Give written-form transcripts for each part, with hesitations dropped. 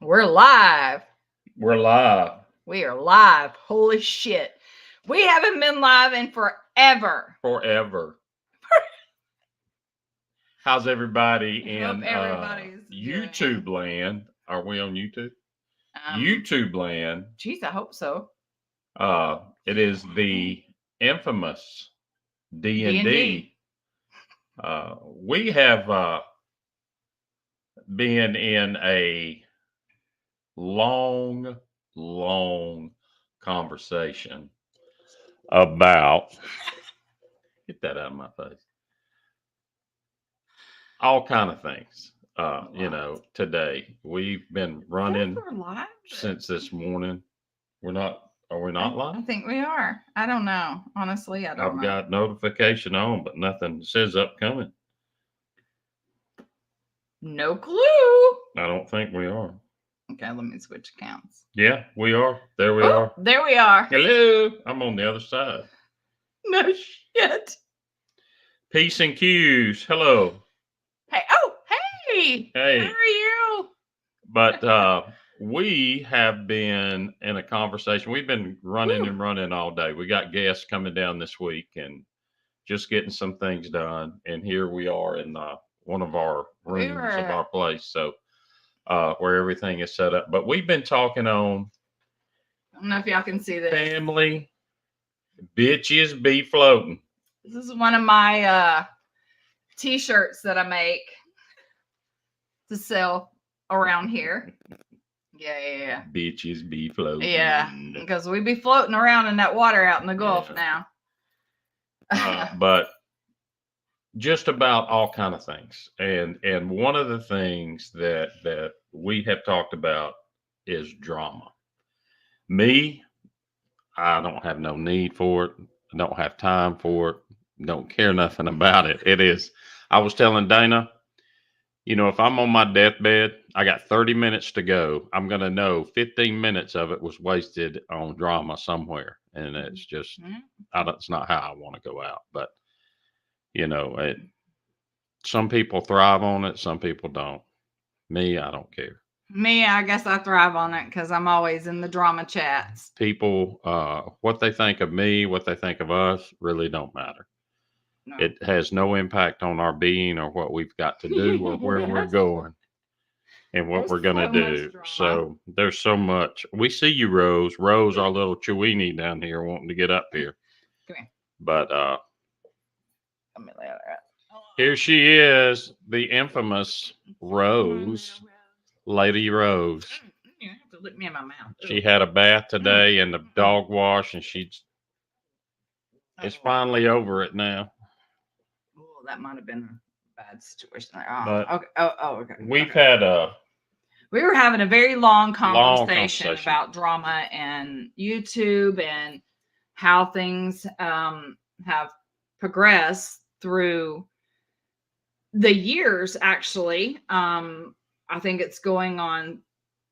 We're live. We're live. We are live. Holy shit. We haven't been live in forever. Forever. How's everybody in YouTube land? Are we on YouTube? YouTube land. Geez, I hope so. It is the infamous D&D. We have been in a long conversation about get that out of my face. All kind of things. Today we've been running since this morning. Are we not live? I think we are. I don't know. Honestly, I don't know. I've got notification on, but nothing says upcoming. No clue. I don't think we are. Okay, let me switch accounts. Yeah, we are. There we are. There we are. Hello. I'm on the other side. No shit. Peace and Q's. Hello. Hey. Oh, hey. Hey. How are you? But we have been in a conversation. We've been running all day. We got guests coming down this week and just getting some things done. And here we are in one of our rooms of our place. So where everything is set up. But we've been talking on. I don't know if y'all can see this. Family bitches be floating. This is one of my t-shirts that I make to sell around here. Yeah. Bitches be floating. Yeah, because we be floating around in that water out in the Gulf now. But just about all kind of things. And one of the things that we have talked about is drama. Me, I don't have no need for it. I don't have time for it. Don't care nothing about it. I was telling Dana, if I'm on my deathbed, I got 30 minutes to go. I'm going to know 15 minutes of it was wasted on drama somewhere. And it's just, it's not how I want to go out. But, some people thrive on it. Some people don't. Me, I don't care. Me, I guess I thrive on it because I'm always in the drama chats. People, what they think of me, what they think of us really don't matter. No. It has no impact on our being or what we've got to do or where we're going and what we're going to do. So there's so much. We see you, Rose. Rose, our little Chewini down here wanting to get up here. Come here. But here she is, the infamous Rose, Lady Rose. You have to look me in my mouth. She had a bath today and the dog wash, and it's finally over it now. Oh, that might have been a bad situation. Okay. We were having a very long conversation about drama and YouTube and how things have progressed through the years. Actually, I think it's going on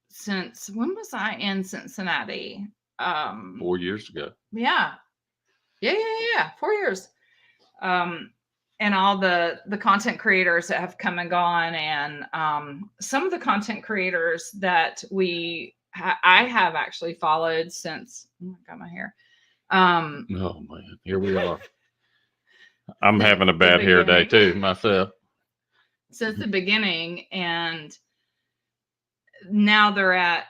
since when was I in Cincinnati? 4 years ago. Yeah. 4 years. And all the content creators that have come and gone, and some of the content creators that I have actually followed since. Oh, I got my hair. Oh man, here we are. I'm having a bad hair day too myself. Since the beginning, and now they're at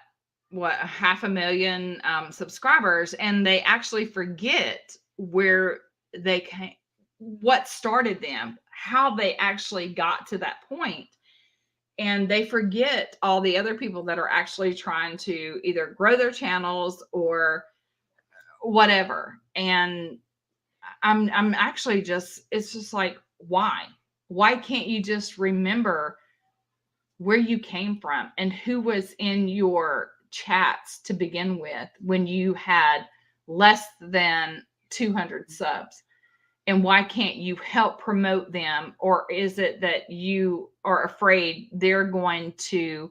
500,000 subscribers, and they actually forget where they came. What started them, how they actually got to that point. And they forget all the other people that are actually trying to either grow their channels or whatever. And I'm actually it's just like, why can't you just remember where you came from and who was in your chats to begin with when you had less than 200 subs? And why can't you help promote them? Or is it that you are afraid they're going to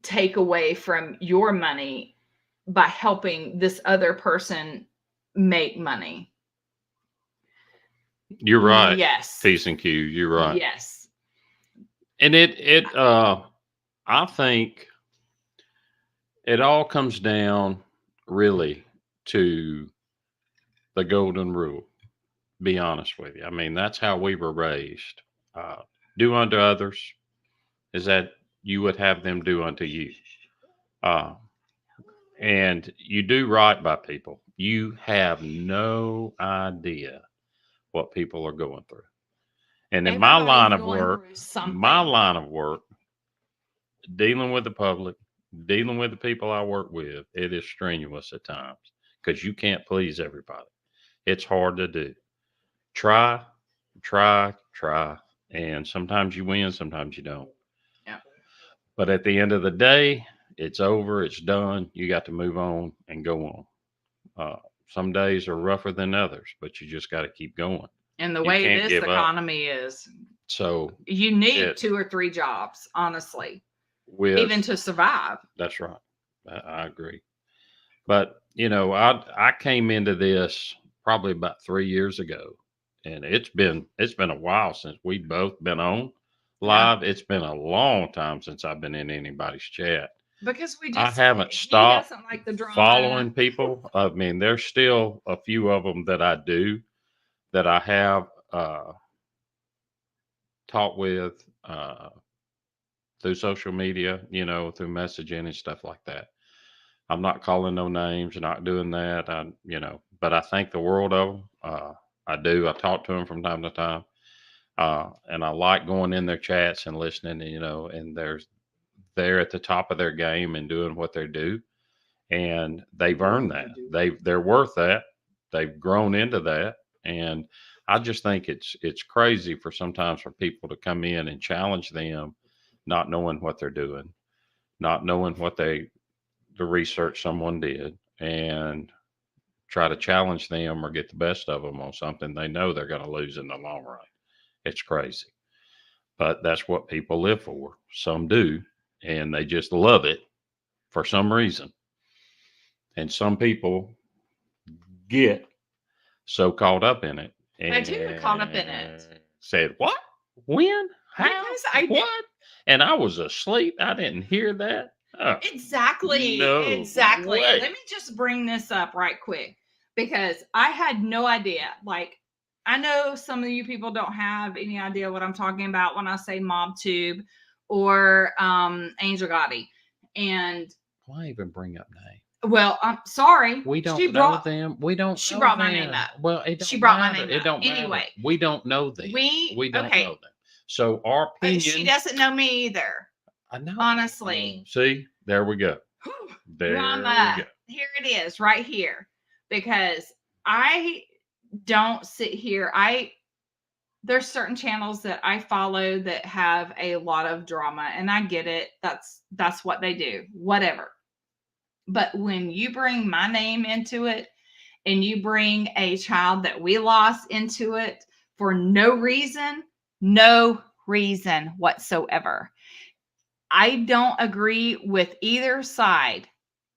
take away from your money by helping this other person make money? You're right. Yes. Peace and Q. You're right. Yes. And I think it all comes down really to the golden rule. Be honest with you. I mean, that's how we were raised. Uh, do unto others is that you would have them do unto you. Uh, and you do right by people. You have no idea what people are going through. And in Everybody's going through my something. line of work, dealing with the public, dealing with the people I work with, it is strenuous at times because you can't please everybody. It's hard to do. Try, try, and sometimes you win, sometimes you don't. Yeah. But at the end of the day, it's over, it's done. You got to move on and go on. Some days are rougher than others, but you just got to keep going. And the You way can't this give up. economy is, So you need it 2 or 3 jobs, honestly, with even to survive. that's right. I agree. But I came into this probably about 3 years ago, and it's been a while since we've both been on Yeah. live. It's been a long time since I've been in anybody's chat. Because we I just, haven't he stopped doesn't like the drama. following people. I mean, there's still a few of them that I do that I have talked with through social media, through messaging and stuff like that. I'm not calling no names, not doing that. But I think the world of them. I do. I talk to them from time to time, and I like going in their chats and listening. And they're at the top of their game and doing what they do, and they've earned that. They're worth that. They've grown into that, and I just think it's crazy for sometimes for people to come in and challenge them, not knowing what they're doing, not knowing what the research someone did, and try to challenge them or get the best of them on something they know they're going to lose in the long run. It's crazy, but that's what people live for. Some do, and they just love it for some reason. And some people get so caught up in it I do get caught up in it. and said, "What? When? How? Because I did. What?" And I was asleep. I didn't hear that. Oh, Exactly. no Exactly. way. Let me just bring this up right quick because I had no idea. Like, I know some of you people don't have any idea what I'm talking about when I say MobTube or Angel Gotti. And Why even bring up names? well, I'm sorry. We don't She know brought them. We don't. she know brought my name them. up. Well, it don't She brought my matter. name It up. don't matter. Anyway, We don't know them. We don't know them. So our opinion. she doesn't know me either. I know. Honestly. See, there we go. There Drama. we go. Here it is, right here. Because I don't sit here. There's certain channels that I follow that have a lot of drama, and I get it. That's what they do. Whatever. But when you bring my name into it and you bring a child that we lost into it for no reason whatsoever, I don't agree with either side,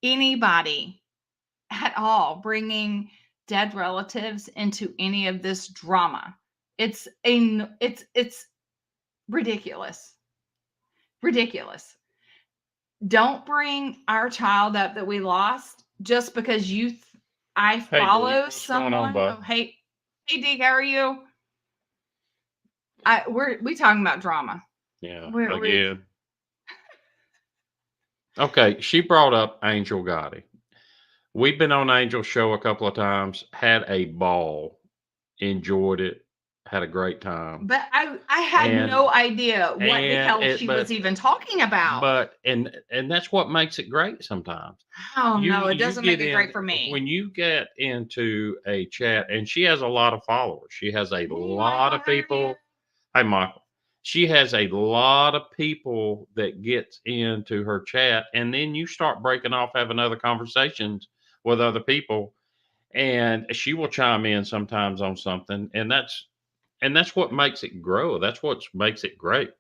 anybody at all, bringing dead relatives into any of this drama. It's ridiculous. Ridiculous. Don't bring our child up that we lost just because I follow someone. Oh, hey, Deke, how are you? We talking about drama. Yeah. Again. Okay, she brought up Angel Gotti. We've been on Angel's show a couple of times, had a ball, enjoyed it, had a great time. But I had no idea what the hell she was even talking about. But and that's what makes it great sometimes. Oh no, it doesn't make it great for me. When you get into a chat, and she has a lot of followers. She has a lot of people. Hi, Michael. She has a lot of people that gets into her chat, and then you start breaking off, having other conversations with other people, and she will chime in sometimes on something, and that's what makes it grow. That's what makes it great.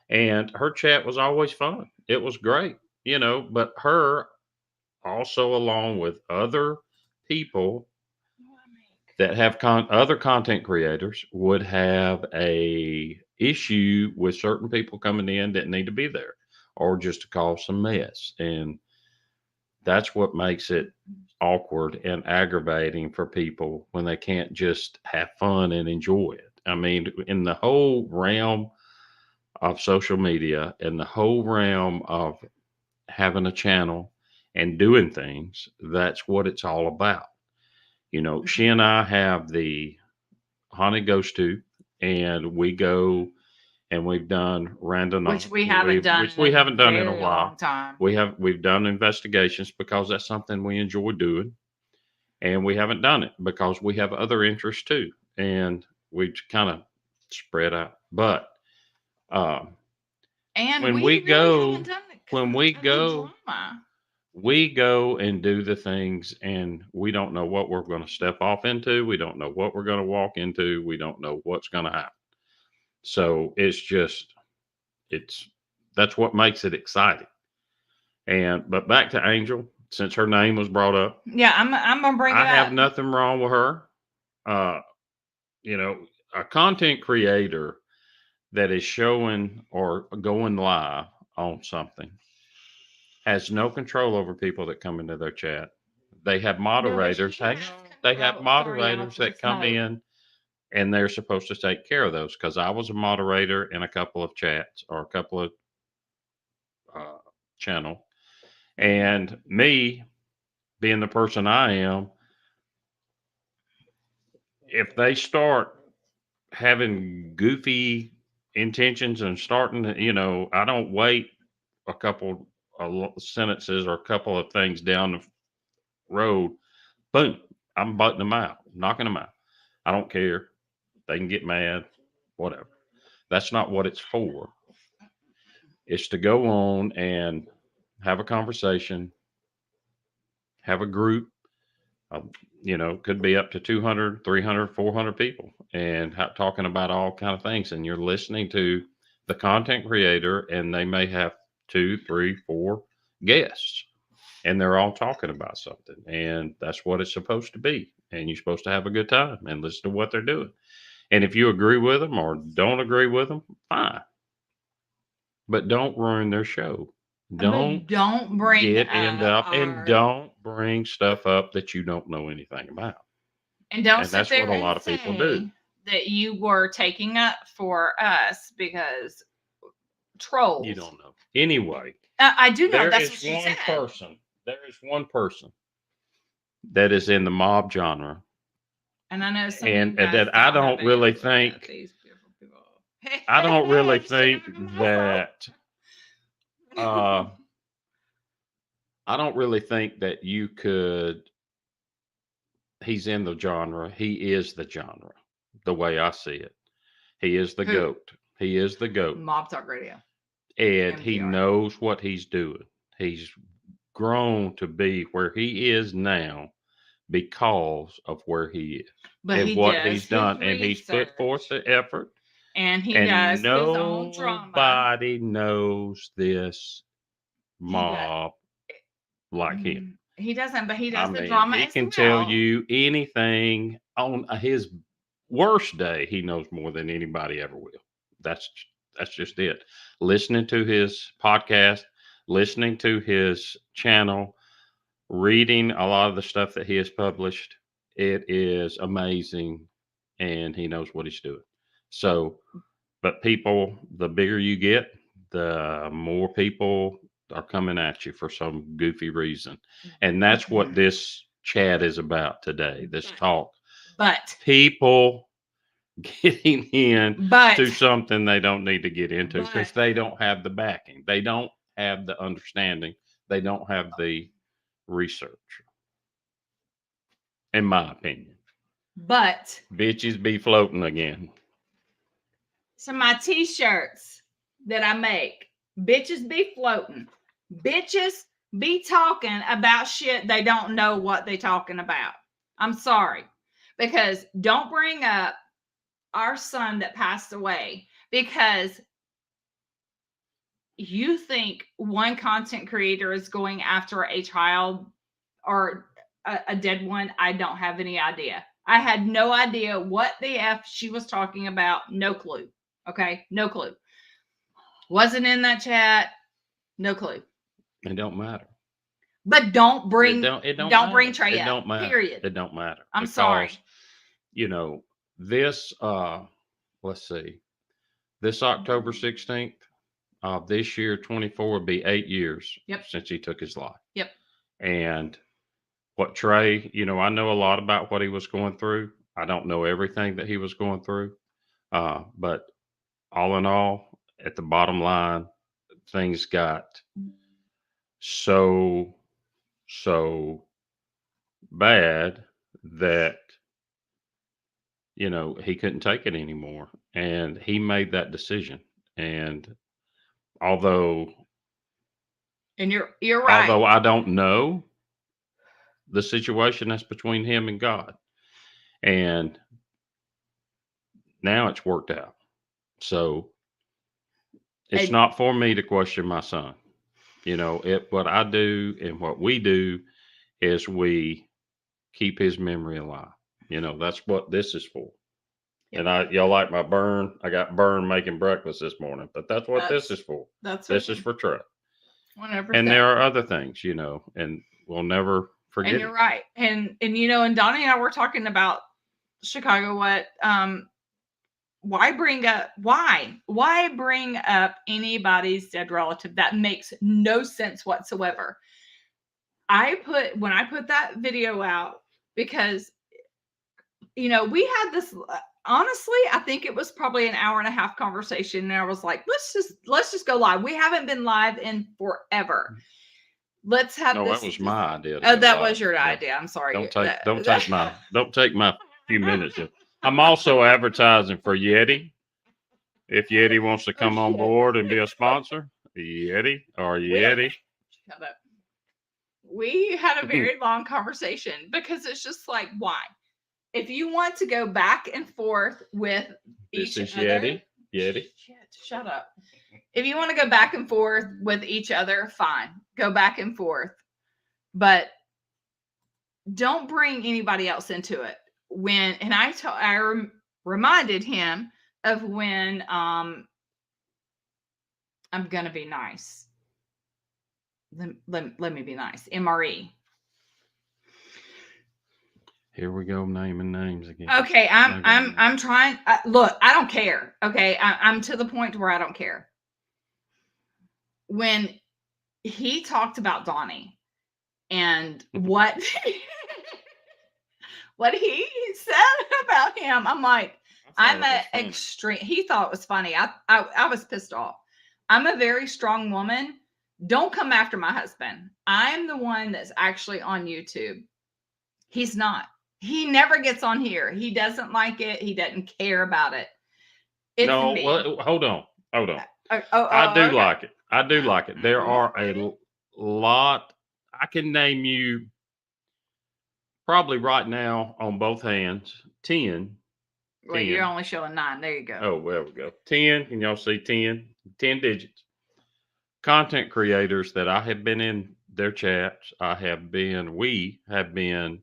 And her chat was always fun. It was great, but her also, along with other people that have other content creators, would have a issue with certain people coming in that need to be there, or just to cause some mess. And that's what makes it awkward and aggravating for people when they can't just have fun and enjoy it. I mean, in the whole realm of social media and the whole realm of having a channel and doing things, that's what it's all about. You know, she and I have the Haunted Ghost Tube, and we go and we've done random, which we haven't done which we haven't done in a very while. long time. We've done investigations because that's something we enjoy doing, and we haven't done it because we have other interests too, and we kind of spread out. But And when we we really go, haven't done it 'cause when we of the go, drama. we go and do the things, and we don't know what we're going to step off into. We don't know what we're going to walk into. We don't know what's going to happen. So it's just, it's that's what makes it exciting. And but back to Angel, since her name was brought up, Yeah, I'm gonna bring it I have up. nothing wrong with her. Uh, you know, a content creator that is showing or going live on something has no control over people that come into their chat. They have moderators. Hang on. They have moderators that come in, and they're supposed to take care of those. Because I was a moderator in a couple of chats or a couple of channel, and me being the person I am, if they start having goofy intentions and starting to, I don't wait a couple of sentences or a couple of things down the road. Boom, I'm butting them out, knocking them out. I don't care. They can get mad, whatever. That's not what it's for. It's to go on and have a conversation, have a group. Could be up to 200, 300, 400 people, and talking about all kind of things. And you're listening to the content creator, and they may have 2, 3, 4 guests, and they're all talking about something. And that's what it's supposed to be. And you're supposed to have a good time and listen to what they're doing. And if you agree with them or don't agree with them, fine. But don't ruin their show. Don't bring and don't bring stuff up that you don't know anything about. And don't that's sit there what a lot of people do. That you were taking up for us because trolls. You don't know. Anyway, I do know. That's what she said. There is one person that is in the mob genre, and I know some and that I don't really think. I don't really think that. I don't really think that you could. He's in the genre. He is the genre, the way I see it. He is the goat. He is the goat. Mob Talk Radio. And NPR. He knows what he's doing. He's grown to be where he is now because of where he is. And what he's done. And he's put forth the effort. And he does his own drama. Nobody knows this mob like him. He doesn't, but he does the drama. He can tell you anything on his worst day. He knows more than anybody ever will. That's just it. Listening to his podcast, listening to his channel, reading a lot of the stuff that he has published, it is amazing, and he knows what he's doing. So, but people, the bigger you get, the more people are coming at you for some goofy reason. And that's what this chat is about today, this talk. But people getting in to something they don't need to get into because they don't have the backing. They don't have the understanding. They don't have the research, in my opinion. But bitches be floating again. So my t-shirts that I make, bitches be floating. Bitches be talking about shit they don't know what they talking about. I'm sorry. Because don't bring up our son that passed away because you think one content creator is going after a child or a dead one. I don't have any idea. I had no idea what the F she was talking about. No clue. Okay, no clue. Wasn't in that chat. No clue. It don't matter. But don't bring It don't bring matter. Trey It up. don't matter. Period. It don't matter. I'm because, sorry. you know, this let's see. This October 16th of this year, 24, will be 8 years Yep. since he took his life. Yep. And what Trey, you know, I know a lot about what he was going through. I don't know everything that he was going through. But all in all, at the bottom line, things got so bad that, you know, he couldn't take it anymore. And he made that decision. And although And you're right. although I don't know the situation that's between him and God, and now it's worked out. So it's And- not for me to question my son. You know, what I do and what we do is we keep his memory alive. You know, that's what this is for. Yep. And y'all like my burn? I got burn making breakfast this morning, but that's what this is for. This is for Trey. 100%. And there are other things, you know, and we'll never forget. And you're right. And you know, and Donnie and I were talking about Chicago. Why bring up anybody's dead relative? That makes no sense whatsoever. When I put that video out, because, you know, we had this, honestly, I think it was probably an hour and a half conversation. And I was like, let's just go live. We haven't been live in forever. Let's have No, this. that was my idea. Oh, that was your idea. I'm sorry. Don't take my few minutes. I'm also advertising for Yeti. If Yeti wants to come on board and be a sponsor, Yeti. Shut up. We had a very long conversation because it's just like, why? If you want to go back and forth with each other, Yeti. Shut up. If you want to go back and forth with each other, fine. Go back and forth. But don't bring anybody else into it. I reminded him of when I'm gonna be nice. Let me be nice. MRE. Here we go, naming names again. Okay, I'm trying. Look, I don't care. Okay, I'm to the point where I don't care. When he talked about Donnie and what he said about him, I'm like, I'm an extreme. He thought it was funny. I was pissed off. I'm a very strong woman. Don't come after my husband. I'm the one that's actually on YouTube. He's not. He never gets on here. He doesn't like it. He doesn't care about it. No, well, hold on. I do like it. I do like it. There are a lot. I can name you probably right now on both hands 10. Well, you're only showing 9. There you go. Oh, there we go. 10. Can y'all see 10? 10 digits. Content creators that I have been in their chats. We have been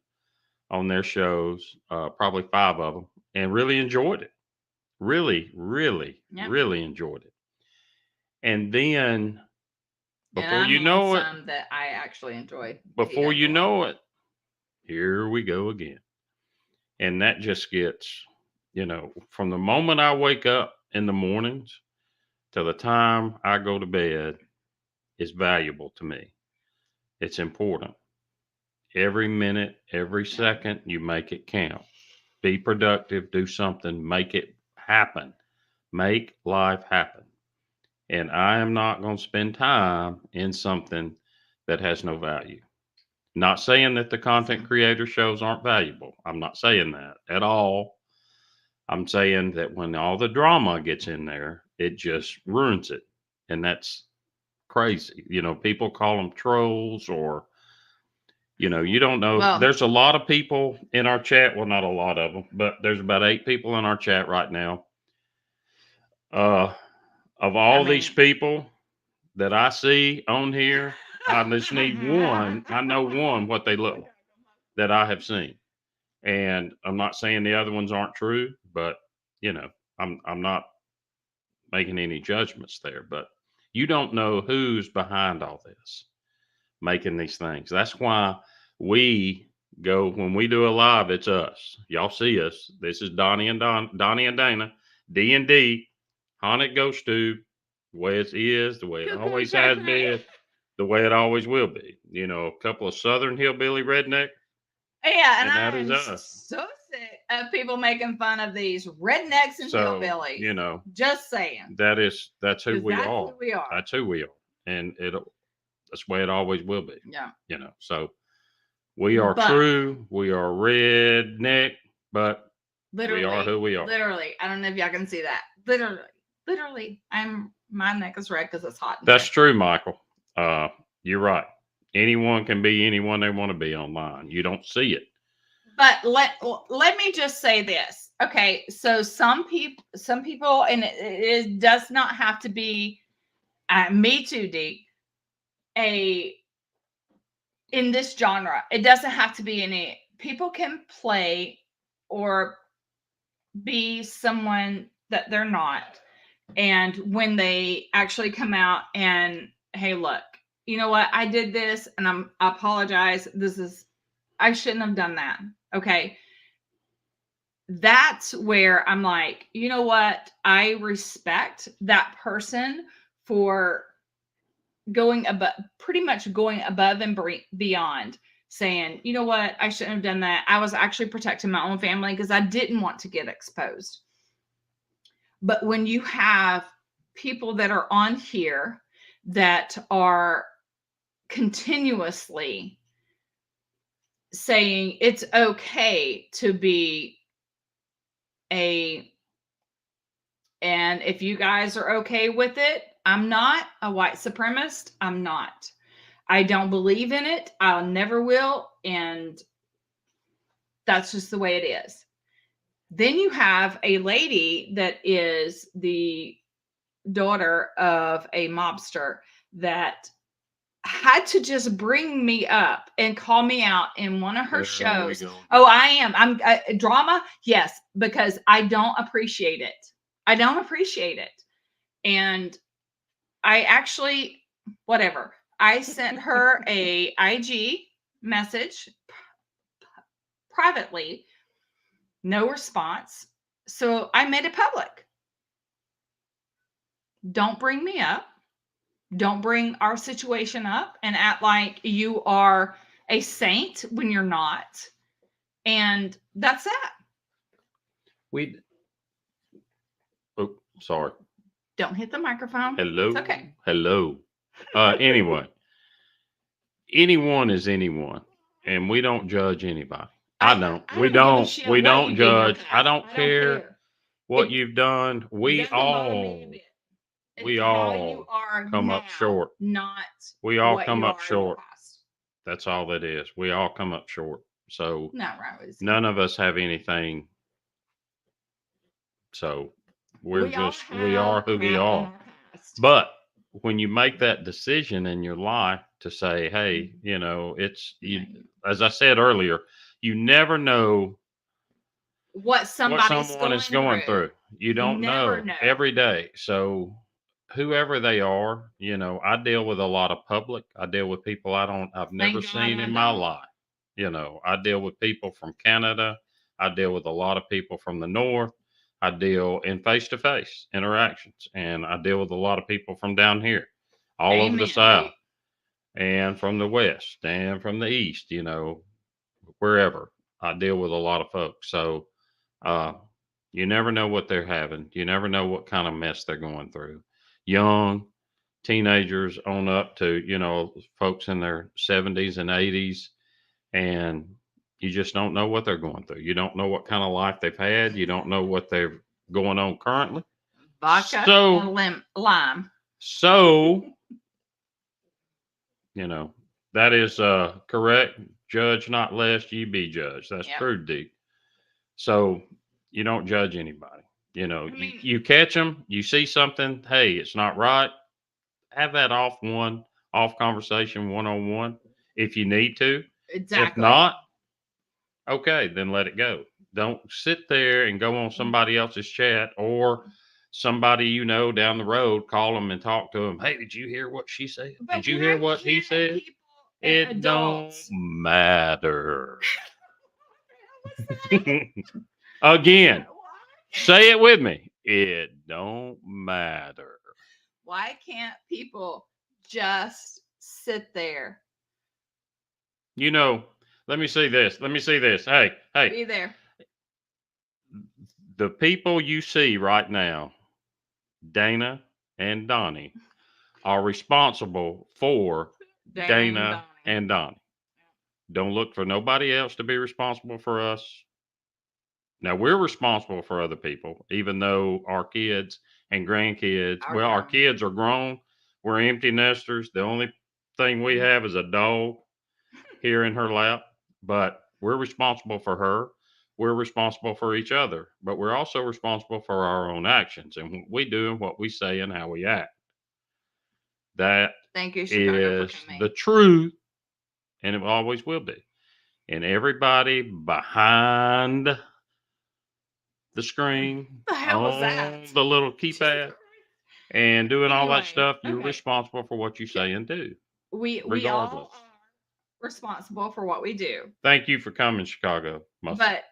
on their shows, probably 5 of them, and really enjoyed it. Really enjoyed it. And then before you know it, some that I actually enjoy. Before you know it, here we go again. And that just gets, you know, from the moment I wake up in the mornings to the time I go to bed is valuable to me. It's important. Every minute, every second, you make it count. Be productive, do something, make it happen. Make life happen. And I am not going to spend time in something that has no value. Not saying that the content creator shows aren't valuable. I'm not saying that at all. I'm saying that when all the drama gets in there, it just ruins it. And that's crazy. You know, people call them trolls or, you know, you don't know. Well, there's a lot of people in our chat. Well, not a lot of them, but there's about 8 people in our chat right now. Of all these people that I see on here, I just need one. I know one what they look like that I have seen. And I'm not saying the other ones aren't true, but you know, I'm not making any judgments there, but you don't know who's behind all this, making these things. That's why we go when we do a live. It's us. Y'all see us. This is Donnie and Dana, D&D, Haunted Ghost Tube, the way it is, the way it always has been, the way it always will be. You know, a couple of Southern hillbilly redneck. Yeah, and that I'm is us. so sick of people making fun of these rednecks and hillbillies. You know, just saying. That's who we are. Who we are. That's who we are, and that's the way it always will be. Yeah. You know, so we are true. We are redneck, but literally, we are who we are. Literally, I don't know if y'all can see that. Literally, my neck is red because it's hot. That's true, Michael. You're right. Anyone can be anyone they want to be online. You don't see it. But let me just say this. Okay, so some people, and it does not have to be me too, Deke, in this genre. It doesn't have to be any. People can play or be someone that they're not. And when they actually come out and, hey, look, you know what? I did this and I apologize. I shouldn't have done that. Okay. That's where I'm like, you know what? I respect that person for pretty much going above and beyond, saying, you know what? I shouldn't have done that. I was actually protecting my own family because I didn't want to get exposed. But when you have people that are on here that are continuously saying it's okay to be and if you guys are okay with it, I'm not a white supremacist. I'm not. I don't believe in it. I'll never will. And that's just the way it is. Then you have a lady that is the daughter of a mobster that had to just bring me up and call me out in one of her shows. Oh, I am. I'm drama. Yes, because I don't appreciate it. I don't appreciate it. And I actually, whatever. I sent her a IG message privately. No response. So I made it public. Don't bring me up. Don't bring our situation up and act like you are a saint when you're not. And that's that. Oh, sorry. Don't hit the microphone. Hello. It's okay. Hello. Anyway, anyone is anyone, and we don't judge anybody. I don't. We don't judge. I don't care what you've done. We all come up short. We all come up short. That's all that is. We all come up short. So none of us have anything. So we are who we are. But when you make that decision in your life to say, hey, you know, as I said earlier, you never know what someone is going through. You don't know every day. So whoever they are, you know, I deal with a lot of public. I deal with people I've never seen in my life. You know, I deal with people from Canada. I deal with a lot of people from the North. I deal in face-to-face interactions, and I deal with a lot of people from down here, all over the South, and from the West, and from the East, you know, wherever. I deal with a lot of folks. So you never know what they're having. You never know what kind of mess they're going through. Young teenagers on up to, you know, folks in their 70s and 80s, and you just don't know what they're going through. You don't know what kind of life they've had. You don't know what they're going on currently. Vodka and lime. So, you know, that is correct. Judge not lest ye be judged. That's true, Deke. So you don't judge anybody. You know, you catch them, you see something, hey, it's not right. Have that off conversation one-on-one if you need to. Exactly. If not, okay, then let it go. Don't sit there and go on somebody else's chat or somebody you know down the road, call them and talk to them. Hey, did you hear what she said? But Did you hear why what he can't said? people and It don't adults? matter. What's that? Again, Why? say it with me. It don't matter. Why can't people just sit there? You know, let me see this. Let me see this. Hey, Be there. the people you see right now, Dana and Donnie, are responsible for Dana and Donnie. Don't look for nobody else to be responsible for us. Now we're responsible for other people, even though our kids and grandkids, Are our grown. kids are grown. We're empty nesters. The only thing we have is a dog here in her lap, but we're responsible for her. We're responsible for each other, but we're also responsible for our own actions and what we do and what we say and how we act. That Thank you, Chicago, is for coming. the truth, and it always will be. And everybody behind the screen, The hell was on that? the little keypad, and doing all that Anyway, stuff, you're okay. responsible for what you say and do. We all Regardless. are responsible for what we do. Thank you for coming, Chicago. But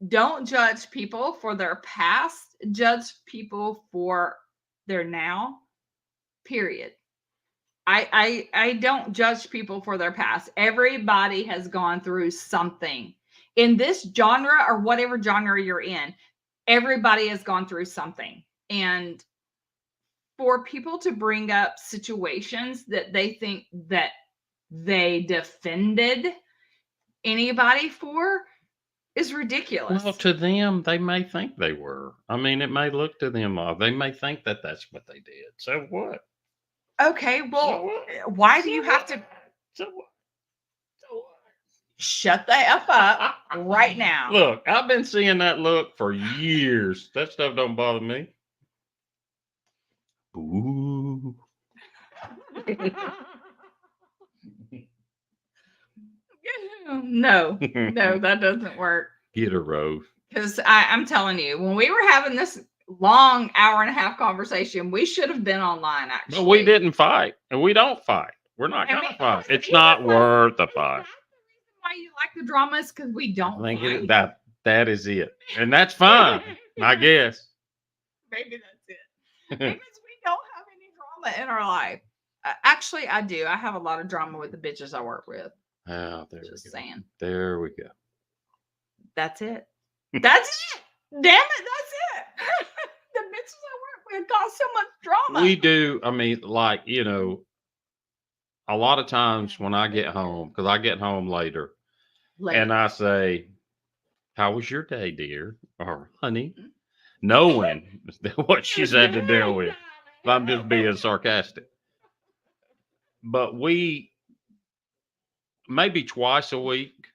don't judge people for their past. Judge people for their now. Period. I don't judge people for their past. Everybody has gone through something in this genre or whatever genre you're in. Everybody has gone through something, and for people to bring up situations that they think that they defended anybody for is ridiculous. Well, to them, they may think they were. I mean, it may look to them odd. They may think that that's what they did. So what? Okay, well, So what? why do you have to So what? So what? shut the F up right now? Look, I've been seeing that look for years. That stuff don't bother me. Ooh. No, that doesn't work. Get a rose. Because I'm telling you, when we were having this long hour and a half conversation, we should have been online actually. But we didn't fight, and we don't fight. We're not And gonna we- fight. It's even not when- worth the fight. Why you like the drama is because we don't I think fight. that is it, and that's fine, I guess. Maybe that's it. Because we don't have any drama in our life. Actually, I do. I have a lot of drama with the bitches I work with. Oh, there Just we go. saying. There we go. That's it. That's it. Damn it, that's it. The bitches I work with cause so much drama. We do. I mean, like, you know, a lot of times when I get home, because I get home later, and I say, "How was your day, dear?" or "Honey," knowing what she's had to deal with. If I'm just being sarcastic. But we maybe twice a week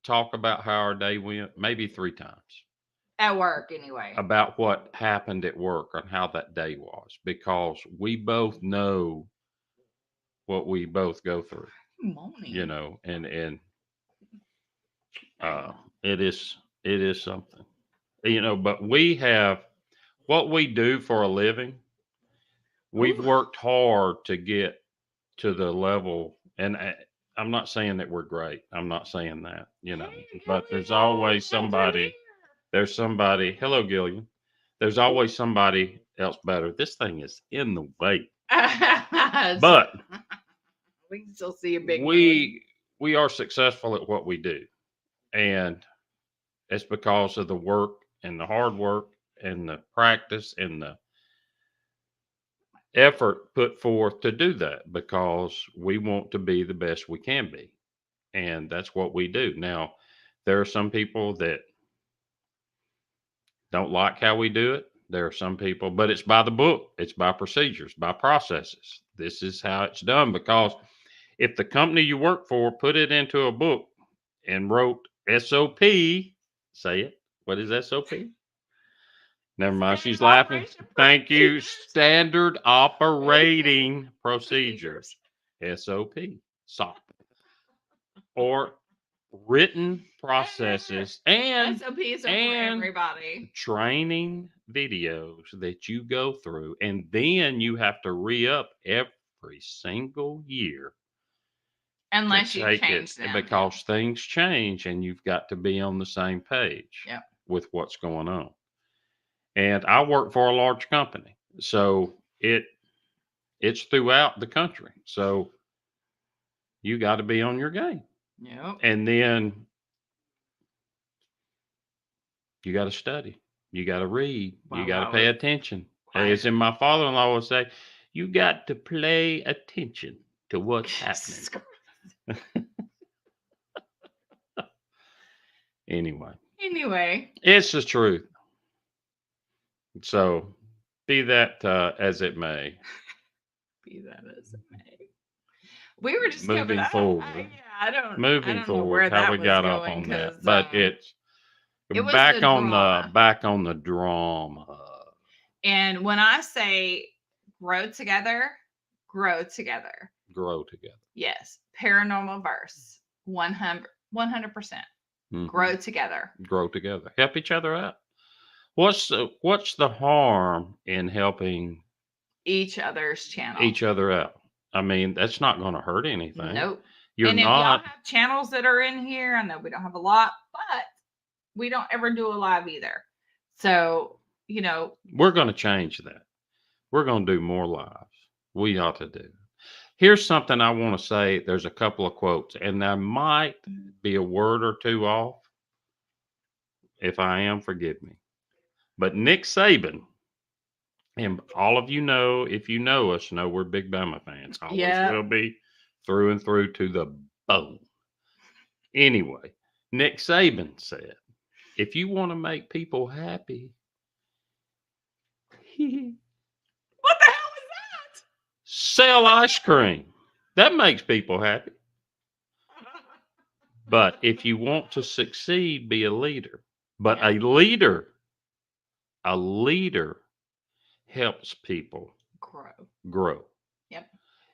talk about how our day went, maybe 3 times. At work, anyway. About what happened at work and how that day was, because we both know what we both go through, you know, and it is something, you know, but we have what we do for a living. We've worked hard to get to the level, and I'm not saying that we're great. I'm not saying that, you know, but there's always somebody. There's somebody. Hello, Gillian. There's always somebody else better. This thing is in the way, but we can still see a big. We are successful at what we do, and it's because of the work and the hard work and the practice and the effort put forth to do that, because we want to be the best we can be, and that's what we do. Now, there are some people that don't like how we do it. There are some people, but it's by the book, it's by procedures, by processes. This is how it's done, because if the company you work for put it into a book and wrote SOP, say it. What is SOP? Never mind. She's laughing. Thank you. Standard operating procedures. SOP. SOP. Or written processes and SOPs are for and everybody. training videos that you go through, and then you have to re-up every single year to Unless you take it change them. because things change and you've got to be on the same page Yep. with what's going on. And I work for a large company, so it's throughout the country. So you got to be on your game. Yep. And then you got to study. You got to read. You Wow, got to that pay was attention. quite- As in my father-in-law would say, you got to pay attention to what's happening. Anyway, it's the truth. So be that as it may. Be that as it may. We were just Moving coming forward. I don't know Moving where forward, how that we was got off going, on that, 'cause, but it's it was back the on drama. the drama. And when I say grow together, grow together. Grow together. Yes. Paranormal verse. 100%. Mhm. Grow together. Grow together. Help each other out. What's the harm in helping Each other's channel. each other out? I mean, that's not going to hurt anything. Nope. You're and if y'all not. have channels that are in here, I know we don't have a lot, but we don't ever do a live either. So, We're going to change that. We're going to do more lives. We ought to do. Here's something I want to say. There's a couple of quotes, and there might be a word or two off. If I am, forgive me. But Nick Saban, and all of you know, if you know us, know we're big Bama fans. Always will be, through and through to the bone. Anyway, Nick Saban said, if you want to make people happy, what the hell is that? Sell ice cream. That makes people happy. But if you want to succeed, be a leader. But a leader helps people grow. Yep.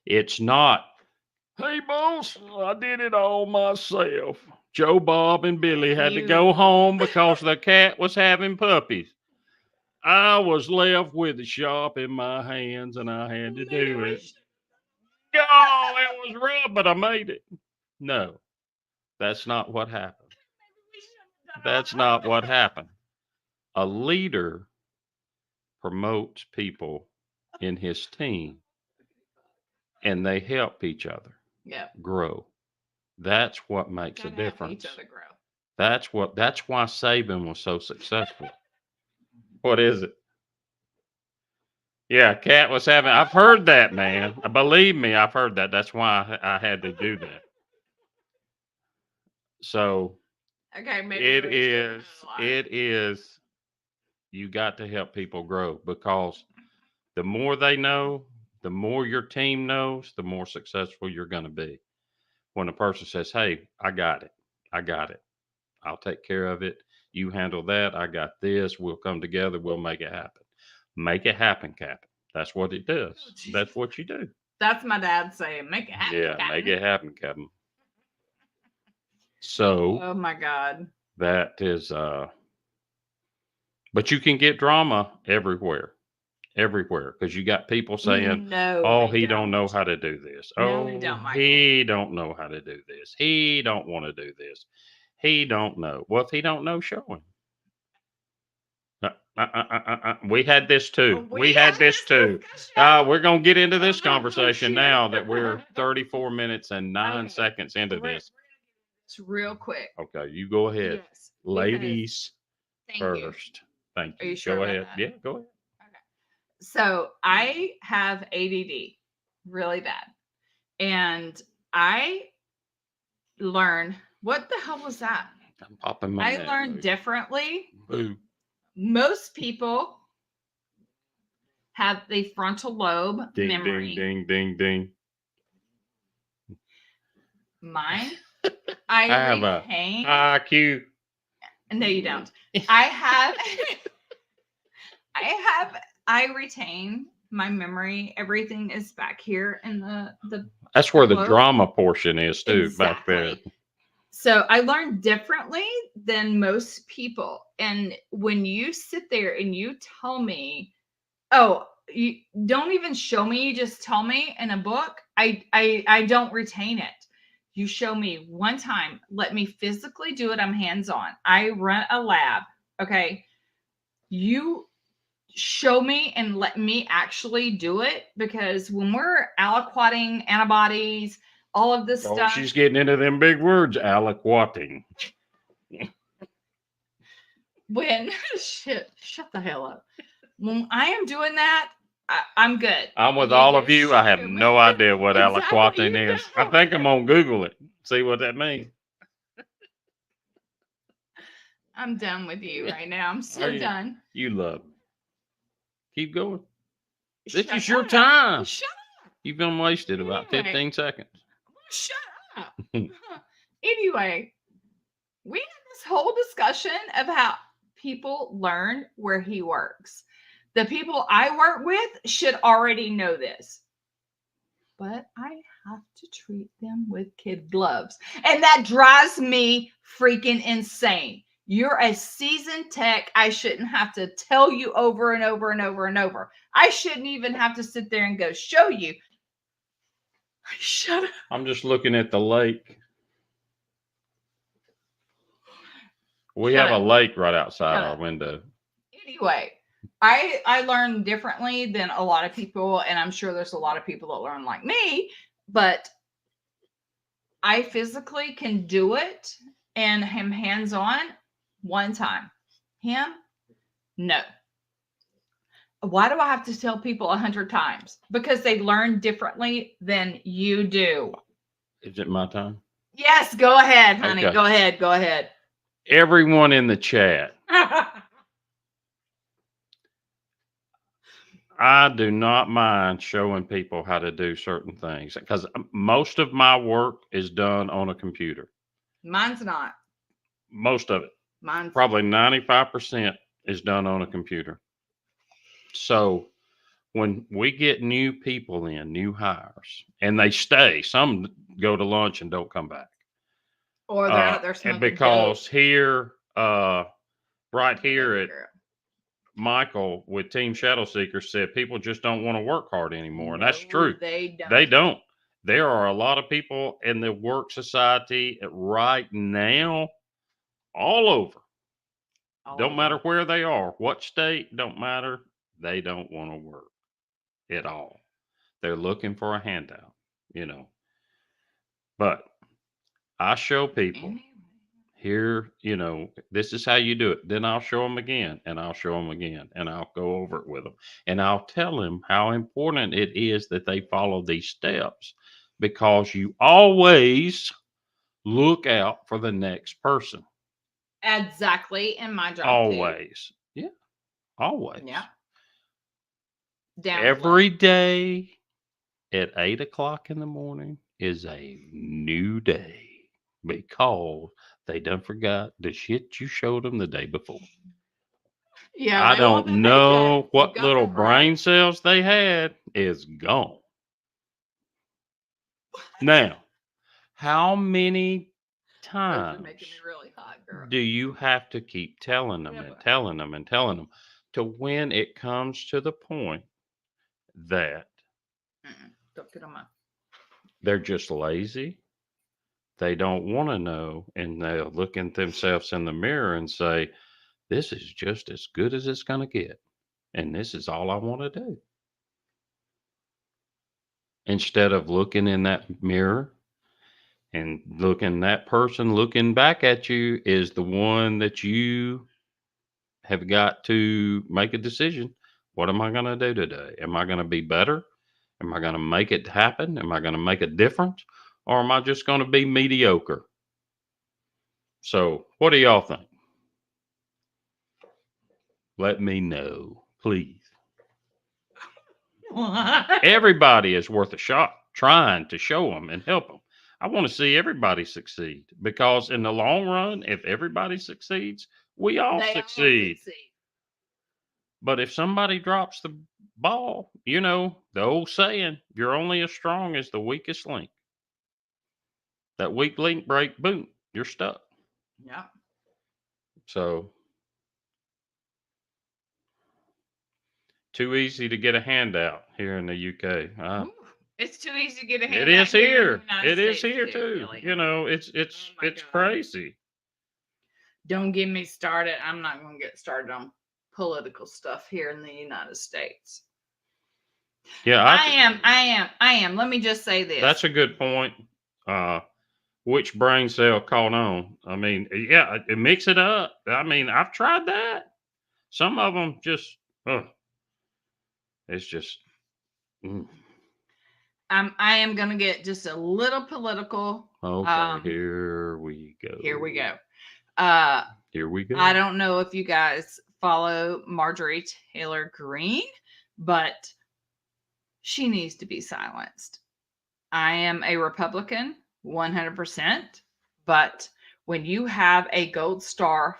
It's not, hey, boss, I did it all myself. Joe, Bob, and Billy had to go home because the cat was having puppies. I was left with the shop in my hands, and I had to do it. Oh, it was rough, but I made it. No, that's not what happened. That's not what happened. A leader promotes people in his team, and they help each other grow. That's what makes a difference. Each other grow. That's why Saban was so successful. What is it? Yeah, Cat was having. I've heard that, man. Believe me, I've heard that. That's why I had to do that. So okay, maybe it is. You got to help people grow, because the more they know, the more your team knows, the more successful you're going to be. When a person says, "Hey, I got it. I'll take care of it. You handle that. I got this. We'll come together. We'll make it happen." Make it happen, Captain. That's what it does. That's what you do. That's my dad saying, make it happen. Yeah, Captain. Make it happen, Captain. So, oh my God. That is but you can get drama everywhere, because you got people saying, "Oh, he don't know how to do this. Oh, he don't know how to do this. He don't want to do this. He don't know." Well, if he don't know, show him. We had this too. We had this too. We're going to get into this conversation now that we're 34 minutes and 9 seconds into this. It's real quick. Okay, you go ahead. Yes, ladies first. Thank you. Are you sure? Go ahead. Yeah, go ahead. Okay. So I have ADD really bad. And I learned, what the hell was that? I'm popping my I learned differently. Boo. Most people have the frontal lobe memory. Ding, ding, ding, ding. Mine, I have retain. IQ. No, you don't. I retain my memory. Everything is back here in the. That's where the drama portion is too, exactly. Back there. So I learn differently than most people. And when you sit there and you tell me, oh, you don't even show me, you just tell me in a book, I don't retain it. You show me one time, let me physically do it. I'm hands on. I run a lab. Okay. You show me and let me actually do it, because when we're aliquoting antibodies, all of this Oh, stuff, she's getting into them big words, aliquoting. when shut the hell up. When I am doing that, I'm good. I'm with You all of just you. I have show me. no idea what Exactly, aliquoting you is. I think I'm don't. gonna Google it. See what that means. I'm done with you right now. I'm Are so you? done. You love me. Keep going. This Shut is your up. time. Shut You've been wasted up. about Anyway, 15 seconds. shut up. Anyway, we had this whole discussion of how people learn where he works. The people I work with should already know this, but I have to treat them with kid gloves. And that drives me freaking insane. You're a seasoned tech. I shouldn't have to tell you over and over and over and over. I shouldn't even have to sit there and go show you. Shut up. I'm just looking at the lake. We Shut have up. a lake right outside Shut our up. window. Anyway, I learn differently than a lot of people, and I'm sure there's a lot of people that learn like me, but I physically can do it and him hands on one time. Him, no. Why do I have to tell people 100 times? Because they learn differently than you do. Is it my time? Yes, go ahead, honey. Okay. Go ahead. Go ahead. Everyone in the chat, I do not mind showing people how to do certain things because most of my work is done on a computer. Mine's not. Most of it, Mine's probably 95%, is done on a computer. So when we get new people in, new hires, and they stay, some go to lunch and don't come back. or they're out there smoking Because dope. here, right here at Michael with Team Shadow Seekers said people just don't want to work hard anymore. And that's No, true. They don't. They don't. There are a lot of people in the work society right now, all over. Don't matter where they are, what state, don't matter. They don't want to work at all. They're looking for a handout, you know. But I show people here, you know, this is how you do it. Then I'll show them again and I'll show them again and I'll go over it with them. And I'll tell them how important it is that they follow these steps because you always look out for the next person. Exactly. In my job. Always. Too. Yeah. Always. Yeah. Down Every day at 8 o'clock in the morning is a new day because they done forgot the shit you showed them the day before. Yeah, I don't know what little brain cells they had is gone. Now, how many times making me really hot, girl. do you have to keep telling them and telling them and telling them to when it comes to the point that don't get on my... they're just lazy? They don't want to know, and they'll look at themselves in the mirror and say, this is just as good as it's going to get. And this is all I want to do. Instead of looking in that mirror and looking, that person looking back at you is the one that you have got to make a decision. What am I going to do today? Am I going to be better? Am I going to make it happen? Am I going to make a difference? Or am I just going to be mediocre? So, what do y'all think? Let me know, please. Everybody is worth a shot trying to show them and help them. I want to see everybody succeed because in the long run, if everybody succeeds, we all succeed. But if somebody drops the ball, you know, the old saying, you're only as strong as the weakest link. That weak link break, boom, you're stuck. Yeah. So too easy to get a handout here in the UK. Ooh, it's too easy to get a It handout is here in the here. United It is States here too, too. really. You know, it's Oh my God. crazy. Don't get me started. I'm not going to get started on political stuff here in the United States. Yeah, I am. Let me just say this. That's a good point. Which brain cell caught on? I mean, yeah, mix it up. I mean, I've tried that. Some of them just, it's just. I am going to get just a little political. Okay, here we go. Here we go. Here we go. I don't know if you guys follow Marjorie Taylor Greene, but she needs to be silenced. I am a Republican, 100%, but when you have a Gold Star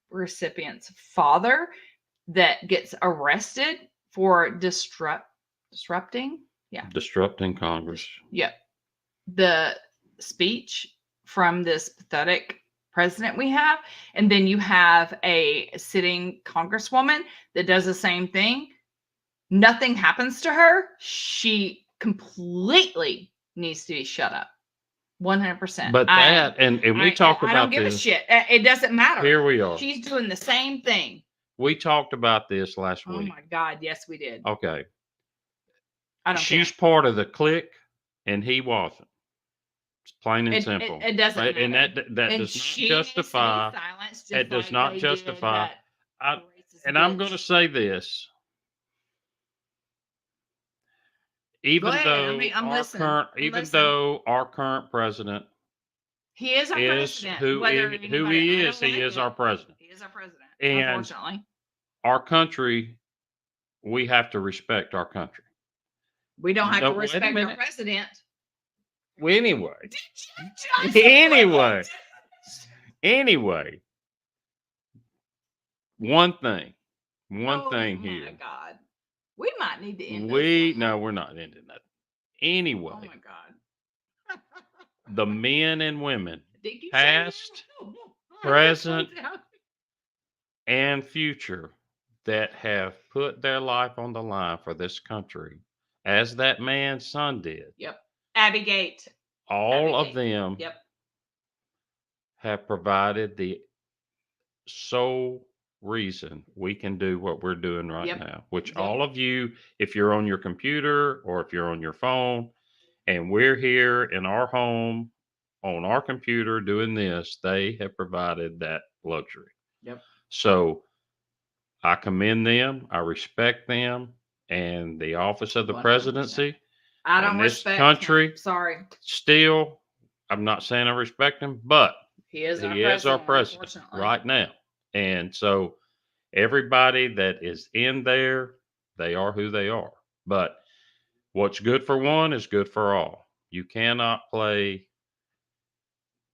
recipient's father that gets arrested for disrupting Congress. Yep. The speech from this pathetic president we have, and then you have a sitting congresswoman that does the same thing. Nothing happens to her. She completely needs to be shut up. 100%. But that, and we talked about this. I don't give a shit. It doesn't matter. Here we are. She's doing the same thing. We talked about this last week. Oh my God. Yes, we did. Okay. She's part of the clique, and he wasn't. It's plain and simple. It doesn't matter. And that does not justify. It does not justify. And I'm going to say this. Even though our current president, he is our president. Who he is, he is our president. He is our president. And unfortunately, our country, we have to respect our country. We don't have to respect our president. Well, anyway. Anyway. One thing here. Oh my God. We might need to end this. No, we're not ending that. Anyway. Oh my God. The men and women, past, present, and future, that have put their life on the line for this country, as that man's son did. Yep. Abby Gate. All of them yep. have provided the sole reason we can do what we're doing right now, which all of you, if you're on your computer or if you're on your phone, and we're here in our home on our computer doing this, they have provided that luxury. Yep. So I commend them. I respect them and the office of the 100%. Presidency. I don't respect country. Him. Sorry. Still, I'm not saying I respect him, but he is our president right now. And so everybody that is in there, they are who they are. But what's good for one is good for all. You cannot play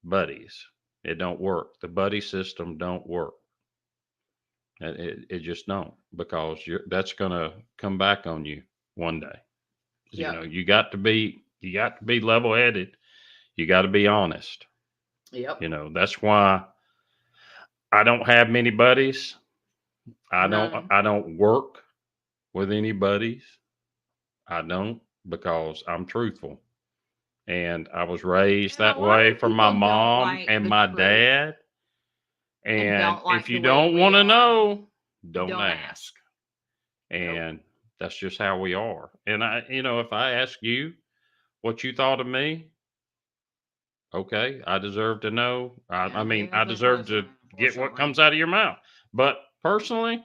buddies. It don't work. The buddy system don't work. It just don't, because that's going to come back on you one day. Yep. You know, you got to be level-headed. You got to be honest. Yep. You know, that's why I don't have many buddies. I don't work with any buddies. I don't, because I'm truthful. And I was raised that way from my mom and my dad. And if you don't want to know, don't ask. And that's just how we are. And if I ask you what you thought of me, okay, I deserve to know. I deserve to get what comes out of your mouth. But personally,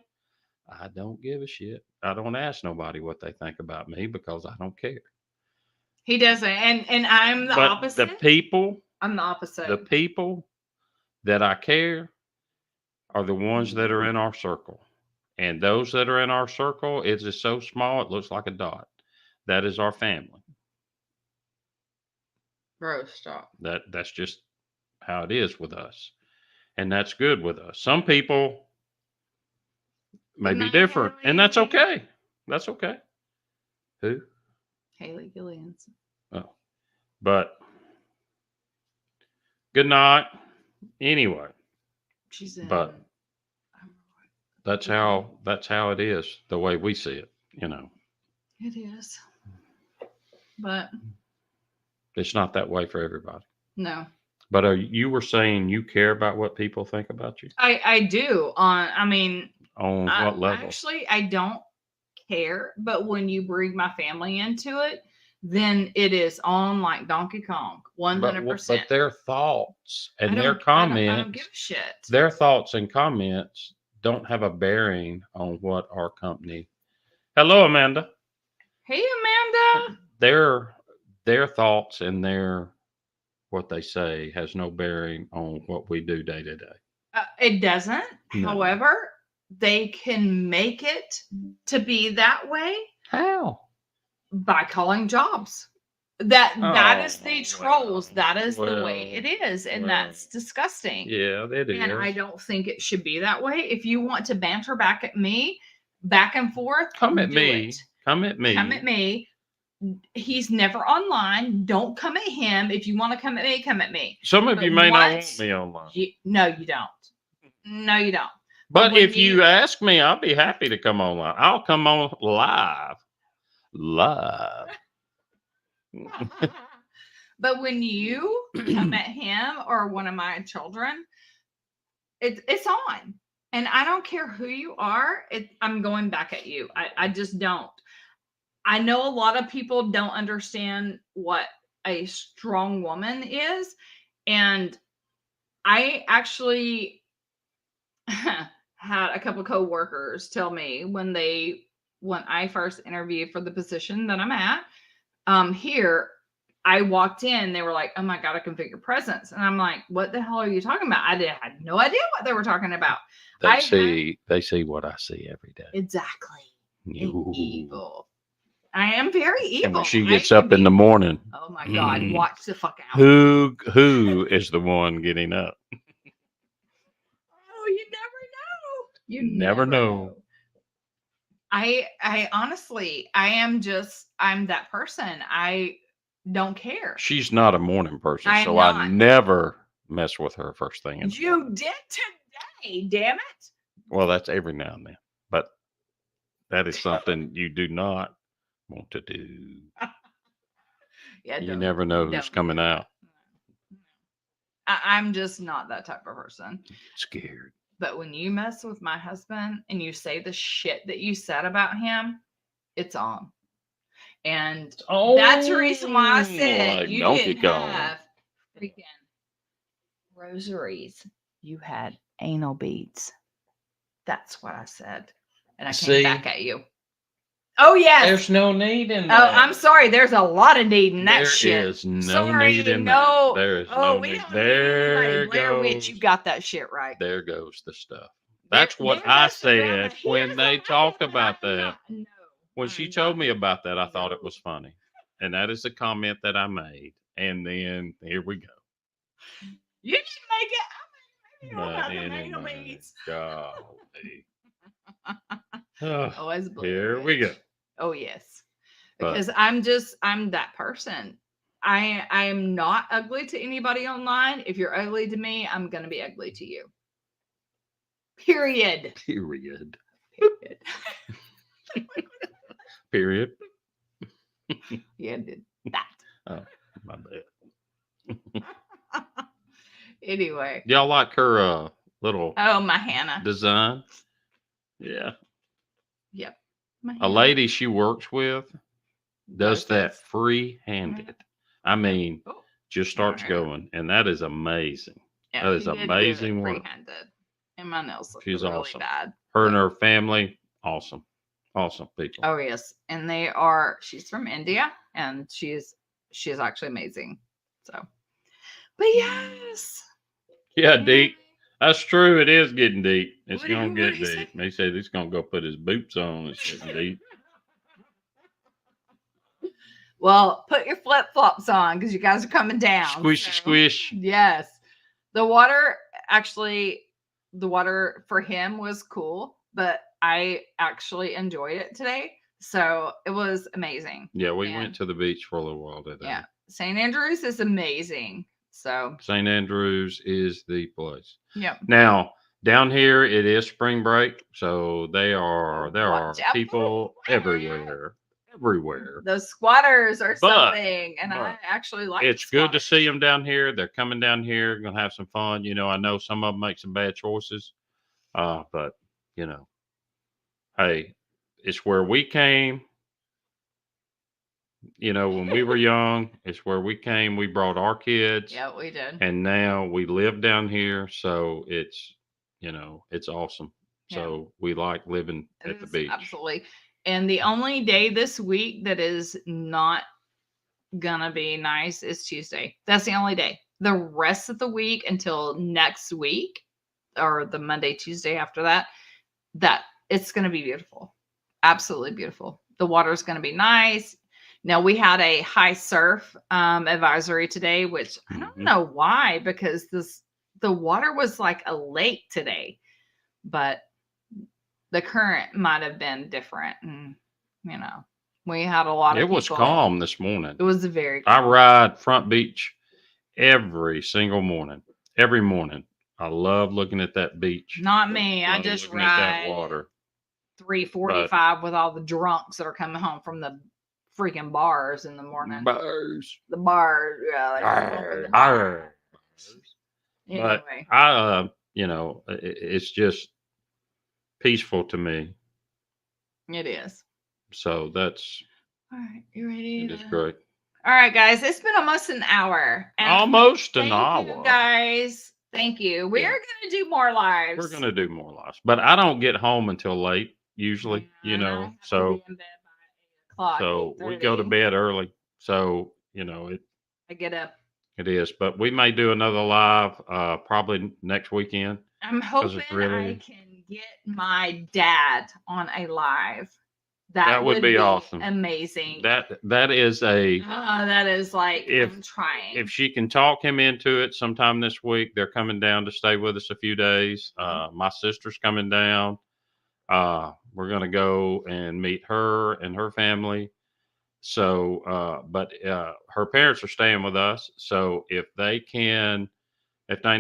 I don't give a shit. I don't ask nobody what they think about me, because I don't care. He doesn't. And I'm the opposite. I'm the opposite. The people that I care are the ones that are in our circle. And those that are in our circle, it's just so small, it looks like a dot. That is our family. Bro, stop. That's just how it is with us. And that's good with us. Some people may be different, and that's okay. That's okay. Who? Haley Gillians. Oh, but good night. Anyway, She's in. but that's how it is, the way we see it. It is. But It's not that way for everybody. no. But you were saying you care about what people think about you? I do. On what level? Actually, I don't care. But when you bring my family into it, then it is on like Donkey Kong, 100%. But their thoughts and their I don't comments, give a shit. their thoughts and comments don't have a bearing on what our company. Hello, Amanda. Hey, Amanda. Their thoughts and what they say has no bearing on what we do day to day. It doesn't. No. However, they can make it to be that way. How? By calling jobs. That is the trolls. That is the way it is. And that's disgusting. Yeah, it is. And I don't think it should be that way. If you want to banter back at me, back and forth, come at do me. it. Come at me. Come at me. He's never online. Don't come at him. If you want to come at me, come at me. Some of you may not want me online. No, you don't. No, you don't. But if you ask me, I'll be happy to come online. I'll come on live. But when you come at him or one of my children, it's on. And I don't care who you are. I'm going back at you. I just don't. I know a lot of people don't understand what a strong woman is. And I actually had a couple coworkers tell me when I first interviewed for the position that I'm at here, I walked in, they were like, oh my God, I can feel your presence. And I'm like, what the hell are you talking about? I had no idea what they were talking about. They see what I see every day. Exactly. Evil. I am very evil. And when she gets up in the morning. Oh my God, watch the fuck out. Who is the one getting up? Oh, you never know. You never know. I honestly, I'm that person. I don't care. She's not a morning person, so I never mess with her first thing. You did today, damn it. Well, that's every now and then, but that is something you do not want to do. Yeah, you never know who's coming out. I'm just not that type of person. Scared. But when you mess with my husband and you say the shit that you said about him, it's on. And that's the reason why I said like you didn't have freaking rosaries. You had anal beads. That's what I said. And I came back at you. Oh, yes. There's no need in that. Oh, I'm sorry. There's a lot of need in that shit. There is no need in that. There is no need. There goes. Blair Witch, you got that shit right. There goes the stuff. That's what I said when they talked about that. No. When she told me about that, I thought it was funny. And that is the comment that I made. And then here we go. You didn't make it. I mean, anyway, golly. Here we go. Oh, yes. Because I'm that person. I am not ugly to anybody online. If you're ugly to me, I'm going to be ugly to you. Period. Period. Yeah, did that. Oh, my bad. Anyway. Y'all like her little my Hannah design? Yeah. Yep. A lady she works with does that free-handed. I mean, just starts going, and that is amazing. Yeah, that is amazing work. Free-handed. And my nails look She's really awesome. bad. Her and her family, awesome. Awesome people. Oh, yes. And she's from India, and she is actually amazing. So, but yes. Yeah, deep. That's true. It is getting deep. It's going to get deep. He said he's going to go put his boots on. It's getting deep. Well, put your flip-flops on because you guys are coming down. Squishy, squish. Yes. The water for him was cool, but I actually enjoyed it today. So it was amazing. Yeah, we went to the beach for a little while today. Yeah. St. Andrews is amazing. So, St. Andrews is the place. yep. Now, down here it is spring break, so there are Watch out for people the everywhere. Everywhere. those squatters or But- something, and I but actually like. It's the good to see squatters. them down here. They're coming down here, gonna have some fun. You know, I know some of them make some bad choices. But you know, hey, it's where we came. You know, when we were young, it's where we came. We brought our kids, Yeah, we did. and now we live down here. So it's, you know, it's awesome. Yeah. So we like living It at the is, beach. absolutely. And the only day this week that is not gonna be nice is Tuesday. That's the only day. The rest of the week until next week or the Monday, Tuesday after that it's gonna be beautiful. Absolutely beautiful. The water's gonna be nice. Now we had a high surf advisory today, which I don't Mhm. know why, because the water was like a lake today, but the current might have been different. And you know, we had a lot of It was people- calm this morning. It was very I calm. ride Front Beach every single morning. Every morning. I love looking at that beach. Not me. I Love just looking at that ride water. 3:45 with all the drunks that are coming home from the freaking bars in the morning. Bars. The bar, yeah, like Arr, the bar. arr. But Anyway, you know, it's just peaceful to me. it is. So that's All right, you ready? it is great. All right, guys, it's been almost an hour. And Almost an thank you, hour. guys. Thank you. We Yeah. are going to do more lives. We're gonna do more lives, but I don't get home until late usually. You And I know, have to so be in bed by 8 o'clock. so we go to 8:30. bed early. So you know I get up. it is, but we may do another live probably next weekend. I'm 'Cause hoping it's really- I can get my dad on a live. That would be awesome. Amazing. That is a That is like If- I'm trying. if she can talk him into it sometime this week. They're coming down to stay with us a few days. My sister's coming down. We're gonna go and meet her and her family. So, but her parents are staying with us. So if Dana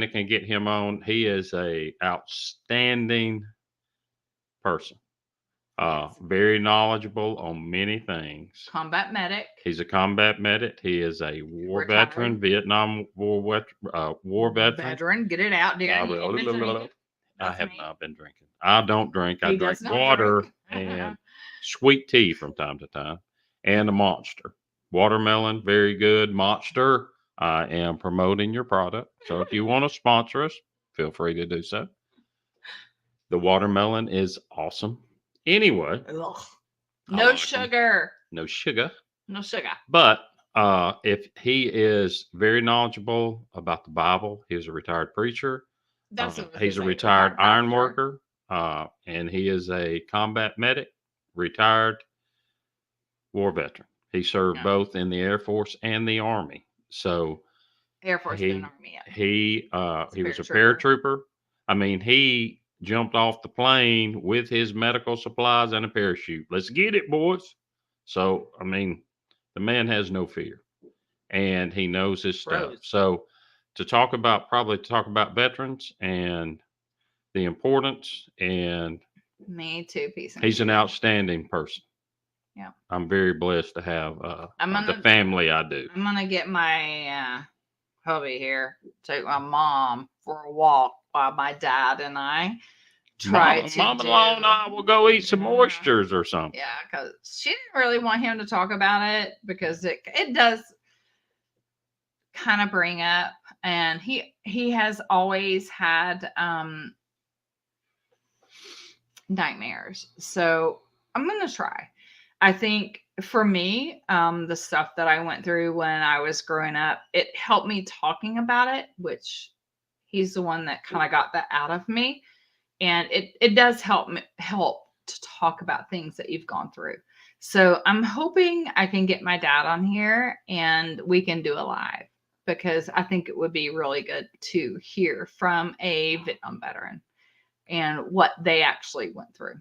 can get him on, he is a outstanding person. Yes. Very knowledgeable on many things. Combat medic. He's a combat medic. He is a war Retired. veteran, Vietnam War veteran. Get it out, dude. I You will- ain't been drinking. I That's have me. not been drinking. I don't drink. I He drink does not water drink. and sweet tea from time to time, and a Monster. Watermelon, very good. Monster, I am promoting your product. So if you want to sponsor us, feel free to do so. The watermelon is awesome. Anyway, Ugh. I No like 'em. sugar. No sugar. No sugar. But if he is very knowledgeable about the Bible, he was a retired preacher. That's what I was He's a gonna say, retired iron pastor. worker, and he is a combat medic, retired war veteran. He served Yeah. both in the Air Force and the Army. So Air Force he- and Army. Yeah. he a was a paratrooper. paratrooper. I mean, he jumped off the plane with his medical supplies and a parachute. Let's get it, boys. So I mean, the man has no fear, and he knows his stuff. Pros. So to talk about veterans and the importance, and Me too. Peace. and he's an peace. outstanding person. Yeah. I'm very blessed to have I'm the gonna- family I do. I'm gonna get my hubby here, take my mom for a walk while my dad and I try to Mom-in-law and I will go eat some Yeah. oysters or something. Yeah, because she didn't really want him to talk about it because it does kind of bring up, and he has always had nightmares. So I'm gonna try. I think for me, the stuff that I went through when I was growing up, it helped me talking about it, which he's the one that kind of got that out of me. And it does help to talk about things that you've gone through. So I'm hoping I can get my dad on here and we can do a live, because I think it would be really good to hear from a Vietnam veteran and what they actually went through.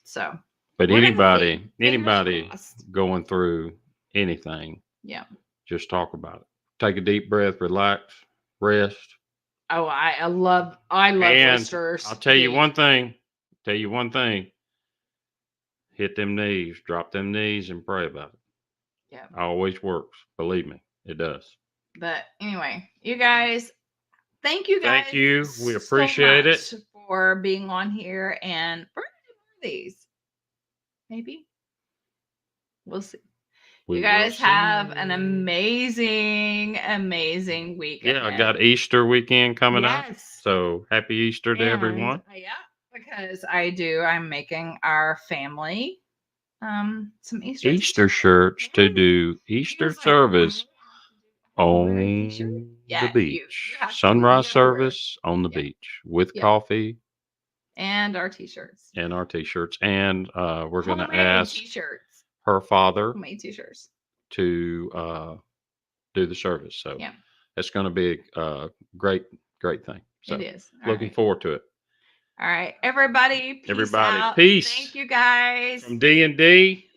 So, But we're gonna see. anybody Fingers crossed. going through anything, Yeah. just talk about it. take a deep breath, relax, rest. Oh, I love And oysters. I'll tell you Dude. one thing. Hit them knees, drop them knees, and pray about it. Yeah. Always works. Believe me, it does. But anyway, you guys, thank you guys. Thank you. We so appreciate it. much for being on here, and we're gonna do more of these. Maybe we'll see. You guys have an amazing, amazing week. Yeah, I got Easter weekend coming up. Yes. So happy Easter to everyone. Yeah, because I'm making our family some Easter shirts to do Easter service on the beach. Sunrise service on the beach with coffee. And our t-shirts. And we're going to ask t-shirts. her father Homemade t-shirts to do the service. So it's going to be a great thing. So it is. Looking forward to it. All right, everybody. Peace out. Peace. Thank you guys. From D&D.